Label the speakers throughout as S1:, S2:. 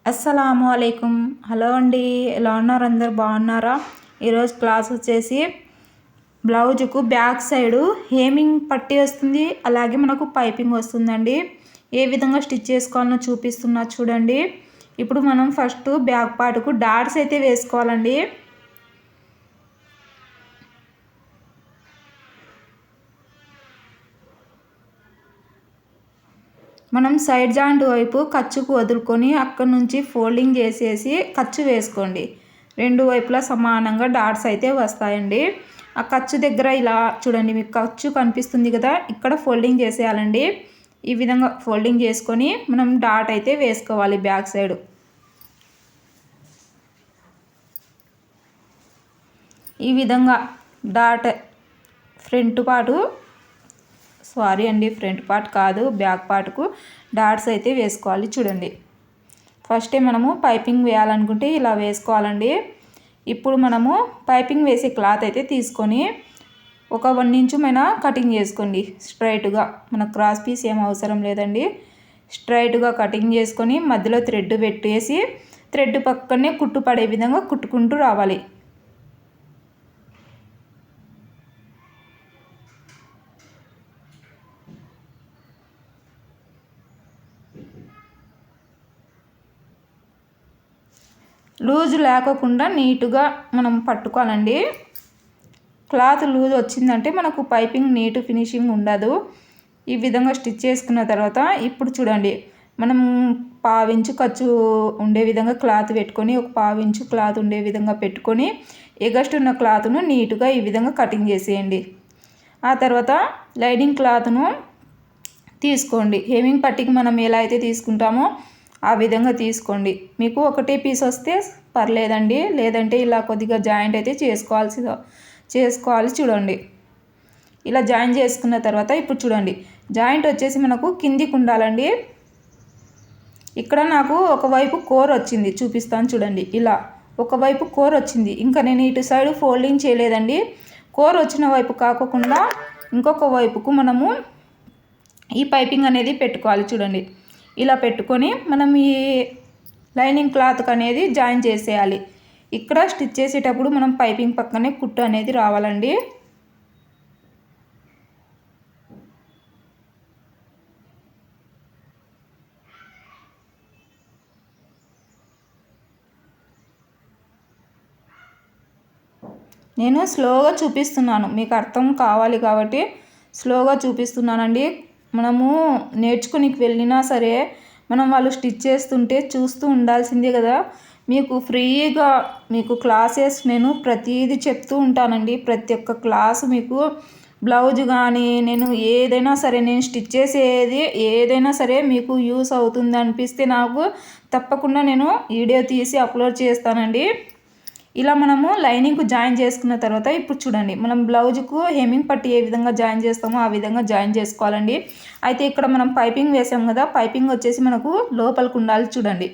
S1: అస్సలాము అలైకుం. హలో అండి, ఎలా ఉన్నారు? అందరు బాగున్నారా? ఈరోజు క్లాస్ వచ్చేసి బ్లౌజుకు బ్యాక్ సైడు హేమింగ్ పట్టి వస్తుంది, అలాగే మనకు పైపింగ్ వస్తుందండి. ఏ విధంగా స్టిచ్ చేసుకోవాలో చూపిస్తున్నా చూడండి. ఇప్పుడు మనం ఫస్ట్ బ్యాక్ పార్ట్కు డాట్స్ అయితే వేసుకోవాలండి. మనం సైడ్ జాయింట్ వైపు ఖర్చుకు వదులుకొని అక్కడ నుంచి ఫోల్డింగ్ చేసేసి ఖర్చు వేసుకోండి. రెండు వైపులా సమానంగా డాట్స్ అయితే వస్తాయండి. ఆ ఖర్చు దగ్గర ఇలా చూడండి, మీకు ఖర్చు కనిపిస్తుంది కదా, ఇక్కడ ఫోల్డింగ్ చేసేయాలండి. ఈ విధంగా ఫోల్డింగ్ చేసుకొని మనం డాట్ అయితే వేసుకోవాలి బ్యాక్ సైడ్. ఈ విధంగా డాట్ ఫ్రంట్ పార్ట్ కాదు, బ్యాక్ పార్ట్కు డాట్స్ అయితే వేసుకోవాలి. చూడండి, ఫస్టే మనము పైపింగ్ వేయాలనుకుంటే ఇలా వేసుకోవాలండి. ఇప్పుడు మనము పైపింగ్ వేసే క్లాత్ అయితే తీసుకొని ఒక 1 ఇంచు మైనా కటింగ్ చేసుకోండి స్ట్రైట్గా. మనకు క్రాస్ పీస్ ఏం అవసరం లేదండి. స్ట్రైట్గా కటింగ్ చేసుకొని మధ్యలో థ్రెడ్ పెట్టేసి థ్రెడ్ పక్కనే కుట్టు పడే విధంగా కుట్టుకుంటూ రావాలి. లూజ్ లేకుండా నీట్గా మనం పట్టుకోవాలండి. క్లాత్ లూజ్ వచ్చిందంటే మనకు పైపింగ్ నీట్ ఫినిషింగ్ ఉండదు. ఈ విధంగా స్టిచ్ చేసుకున్న తర్వాత ఇప్పుడు చూడండి, మనం 1/2 ఇంచు ఖర్చు ఉండే విధంగా క్లాత్ పెట్టుకొని, ఒక 1/2 ఇంచు క్లాత్ ఉండే విధంగా పెట్టుకొని ఎగస్ట్ ఉన్న క్లాత్ను నీట్గా ఈ విధంగా కటింగ్ చేసేయండి. ఆ తర్వాత లైనింగ్ క్లాత్ను తీసుకోండి. హేమింగ్ పట్టికి మనం ఎలా అయితే తీసుకుంటామో ఆ విధంగా తీసుకోండి. మీకు ఒకటే పీస్ వస్తే పర్లేదండి, లేదంటే ఇలా కొద్దిగా జాయింట్ అయితే చేసుకోవాలి. చూడండి, ఇలా జాయిన్ చేసుకున్న తర్వాత ఇప్పుడు చూడండి, జాయింట్ వచ్చేసి మనకు కిందికి ఉండాలండి. ఇక్కడ నాకు ఒకవైపు కోర్ వచ్చింది, చూపిస్తాను చూడండి. ఇలా ఒకవైపు కోర్ వచ్చింది, ఇంకా నేను ఇటు సైడ్ ఫోల్డింగ్ చేయలేదండి. కోర్ వచ్చిన వైపు కాకుండా ఇంకొక వైపుకు మనము ఈ పైపింగ్ అనేది పెట్టుకోవాలి. చూడండి, ఇలా పెట్టుకొని మనం ఈ లైనింగ్ క్లాత్కి అనేది జాయిన్ చేసేయాలి. ఇక్కడ స్టిచ్ చేసేటప్పుడు మనం పైపింగ్ పక్కనే కుట్టు అనేది రావాలండి. నేను స్లోగా చూపిస్తున్నాను, మీకు అర్థం కావాలి కాబట్టి స్లోగా చూపిస్తున్నానండి. మనము నేర్చుకునికి వెళ్ళినా సరే మనం వాళ్ళు స్టిచ్ చేస్తుంటే చూస్తూ ఉండాల్సిందే కదా. మీకు ఫ్రీగా మీకు క్లాసెస్ నేను ప్రతిదీ చెప్తూ ఉంటానండి. ప్రతి ఒక్క క్లాసు మీకు బ్లౌజ్ కానీ నేను ఏదైనా సరే, నేను స్టిచ్ చేసేది ఏదైనా సరే మీకు యూస్ అవుతుంది అనిపిస్తే నాకు తప్పకుండా నేను వీడియో తీసి అప్లోడ్ చేస్తానండి. ఇలా మనము లైనింగ్కు జాయిన్ చేసుకున్న తర్వాత ఇప్పుడు చూడండి, మనం బ్లౌజుకు హెమ్మింగ్ పట్టి ఏ విధంగా జాయిన్ చేస్తామో ఆ విధంగా జాయిన్ చేసుకోవాలండి. అయితే ఇక్కడ మనం పైపింగ్ వేసాం కదా, పైపింగ్ వచ్చేసి మనకు లోపలికి ఉండాలి. చూడండి,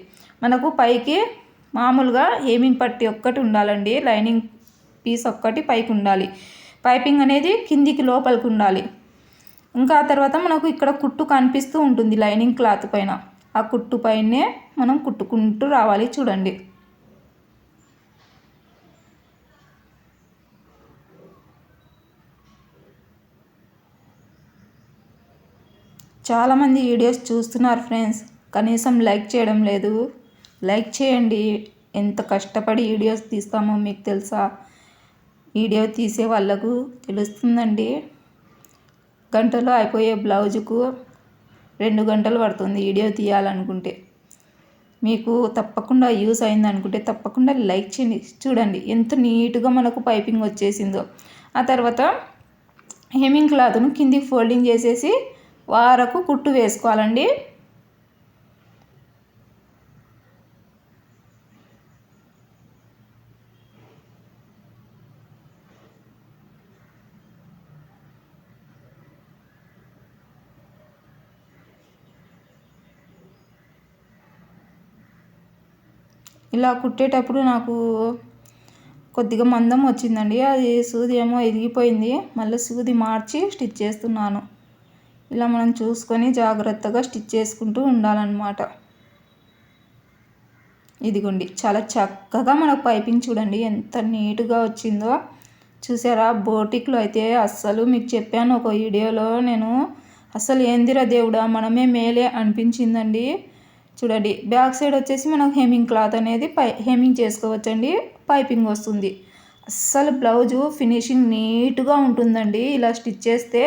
S1: మనకు పైకి మామూలుగా హెమ్మింగ్ పట్టి ఒక్కటి ఉండాలండి, లైనింగ్ పీస్ ఒక్కటి పైకి ఉండాలి. పైపింగ్ అనేది కిందికి లోపలికి ఉండాలి. ఇంకా ఆ తర్వాత మనకు ఇక్కడ కుట్టు కనిపిస్తూ ఉంటుంది లైనింగ్ క్లాత్ పైన, ఆ కుట్టు పైనే మనం కుట్టుకుంటూ రావాలి. చూడండి, చాలామంది వీడియోస్ చూస్తున్నారు ఫ్రెండ్స్, కనీసం లైక్ చేయడం లేదు. లైక్ చేయండి. ఎంత కష్టపడి వీడియోస్ తీస్తామో మీకు తెలుసా? వీడియో తీసే వాళ్ళకు తెలుస్తుందండి. గంటలో అయిపోయే బ్లౌజుకు 2 గంటలు పడుతుంది వీడియో తీయాలనుకుంటే. మీకు తప్పకుండా యూస్ అయింది అనుకుంటే తప్పకుండా లైక్ చేయండి. చూడండి ఎంత నీట్గా మనకు పైపింగ్ వచ్చేసిందో. ఆ తర్వాత హెమ్మింగ్ క్లాత్ను కిందికి ఫోల్డింగ్ చేసేసి వరకు కుట్టు వేసుకోవాలండి. ఇలా కుట్టేటప్పుడు నాకు కొద్దిగా మందం వచ్చిందండి, అది సూది ఏమో ఎదిగిపోయింది. మళ్ళీ సూది మార్చి స్టిచ్ చేస్తున్నాను. ఇలా మనం చూసుకొని జాగ్రత్తగా స్టిచ్ చేసుకుంటూ ఉండాలన్నమాట. ఇదిగోండి చాలా చక్కగా మనకు పైపింగ్ చూడండి ఎంత నీట్గా వచ్చిందో. చూసారా, బోటిక్లో అయితే అస్సలు మీకు చెప్పాను ఒక వీడియోలో నేను, అసలు ఏందిరా దేవుడా మనమే మేలే అనిపించిందండి. చూడండి, బ్యాక్ సైడ్ వచ్చేసి మనం హెమ్మింగ్ క్లాత్ అనేది హెమ్మింగ్ చేసుకోవచ్చండి, పైపింగ్ వస్తుంది. అస్సలు బ్లౌజు ఫినిషింగ్ నీట్గా ఉంటుందండి ఇలా స్టిచ్ చేస్తే.